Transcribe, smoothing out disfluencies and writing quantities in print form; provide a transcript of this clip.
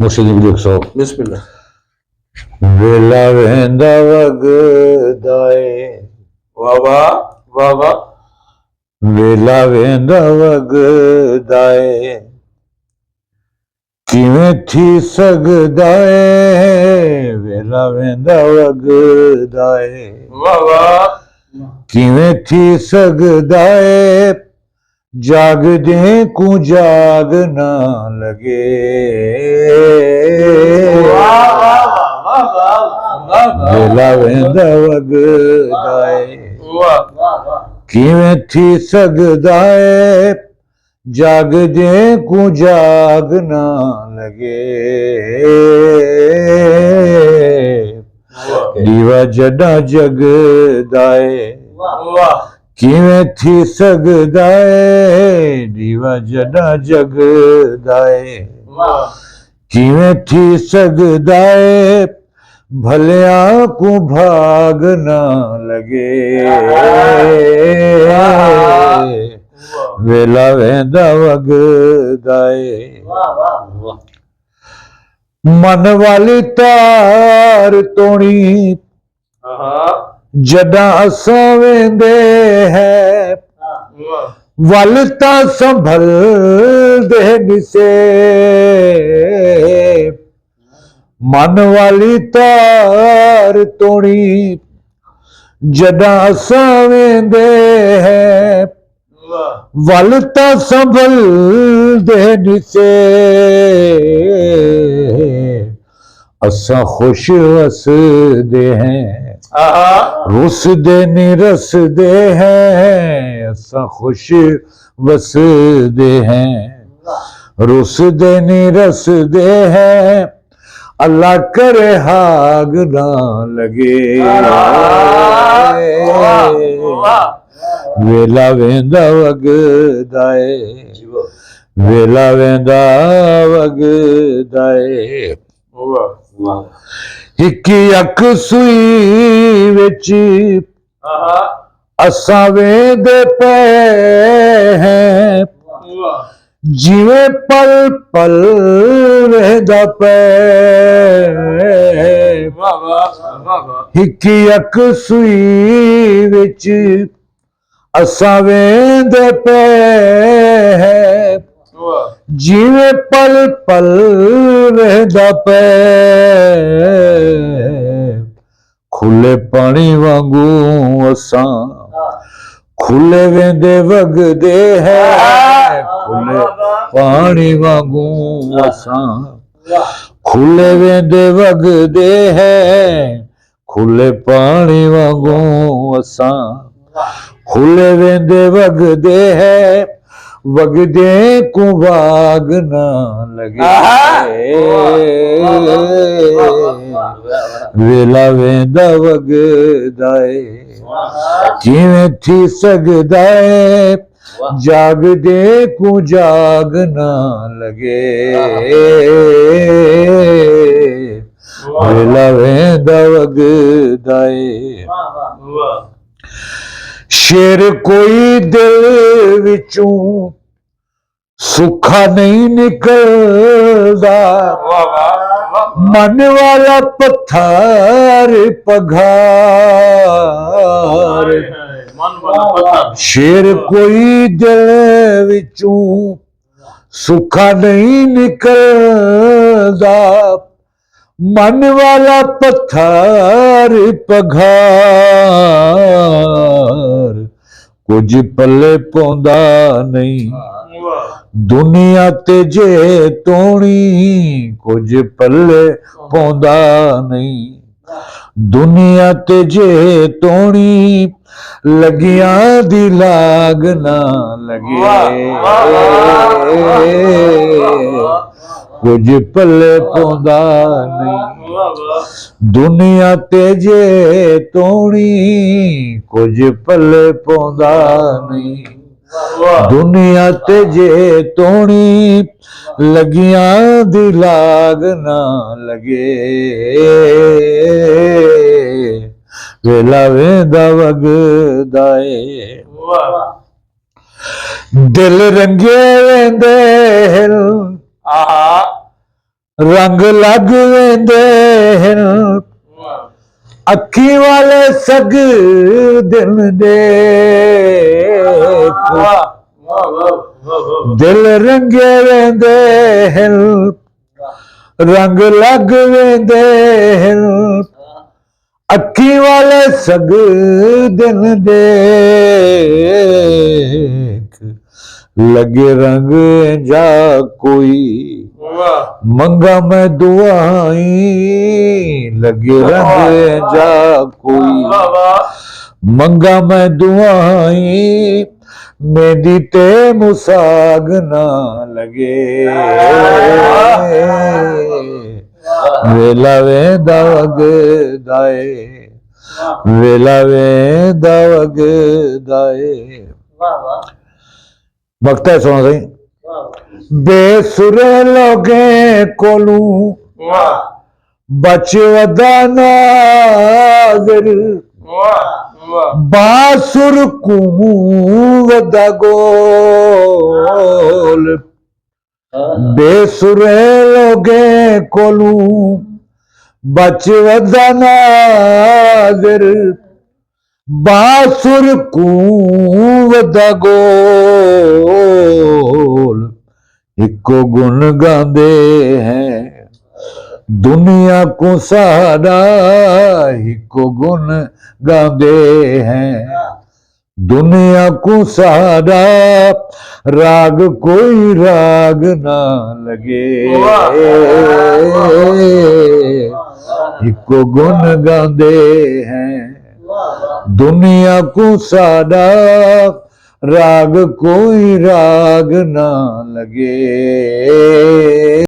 मुर्शिद जी 100 बिस्मिल्लाह। वेला वेंदा वगदाए वाह वाह वाह वाह। वेला वेंदा वगदाए किवें थी सकदा है वेला वेंदा वगदाए वाह वाह। किवें थी सकदा है जागदे को जाग ना लगे वेला वेंदा वगदाए किवें थी सकदा है जागदे को जाग ना लगे दीवा जड़ा जगदा है किवें थी सकदा है दीवा जड़ा जगदा है किवें थी सकदा है भलिया को भाग ना लगे वेला वेंदा वगदाए मन वाली तार तोड़ी जदा असां वेंदे है वल तां संभल दे निसे मन वाली तार तोड़ी जदा असां वेंदे है वल तां संभल दे निसे असां खुश वसदे हैं रुसदे निरसदे हैं असां खुश वसदे हैं रुसदे निरसदे हैं अल्लाह करे हाग ना लगे वेला वेंदा वगदाए वेला वेंदा वगदाए हिकी अख सुई विच असां वेंदे पे हैं जिवें पल पल वेंदा पे हिकी अख सुई विच असां वेंदे पे हैं जिवें पल पल वेंदा पे खुले पानी वांगू असां खुले वेंदे वगदे है खुले पानी वांगू असां खुले वेंदे वगदे है खुले पानी वांगू असां खुले वेंदे वगदे है वगदे को वाग ना लगे वेला वेंदा वगदाए किवें थी सकदा है जागदे को जाग ना लगे वेला वेंदा वगदाए शेर कोई दिल विचों सुखा नहीं निकलदा मन वाला पत्थर पघार शेर कोई दिल विचों सुखा नहीं निकलदा मन वाला पत्थर पघार कुछ पल्ले पौंदा नहीं दुनिया ते जे तोणी कुछ पल्ले पौंदा नहीं दुनिया ते जे तोणी लगियां दी लाग ना लगे कुछ पल्ले पौंदा नहीं दुनिया ते जे तोणी कुछ पल्ले पौंदा नहीं दुनिया ते जे तोणी लगियां दी लाग ना लगे वेला वेंदा वगदाए दिल रंगे वेंदे रंग लग वेंदे हिन अखी वाले सग दिल दे दिल रंगे वेंदे हिन रंग लग वेंदे हिन अखी वाले सग दिल दे लगे रंग जा कोई मंगा मैं दुआई लगे रंग जा कोई मंगा मैं दुआई मेरी ते मुसाग ना लगे वेला वेंदा वगदाए वेला वेंदा वगदाए वक्त है सुनो सही बेसुरे लोगे कोलू बच वदा नाज़र बासुर कुमू वदा गोल बेसुरे लोगे कोलू बच वदा नाज़र बासुर कूवदा गोल इको गुण गांदे हैं दुनिया को सारा इको गुण गांदे हैं दुनिया को सारा राग कोई राग ना लगे इको गुण गांदे हैं दुनिया को सारा राग कोई राग ना लगे।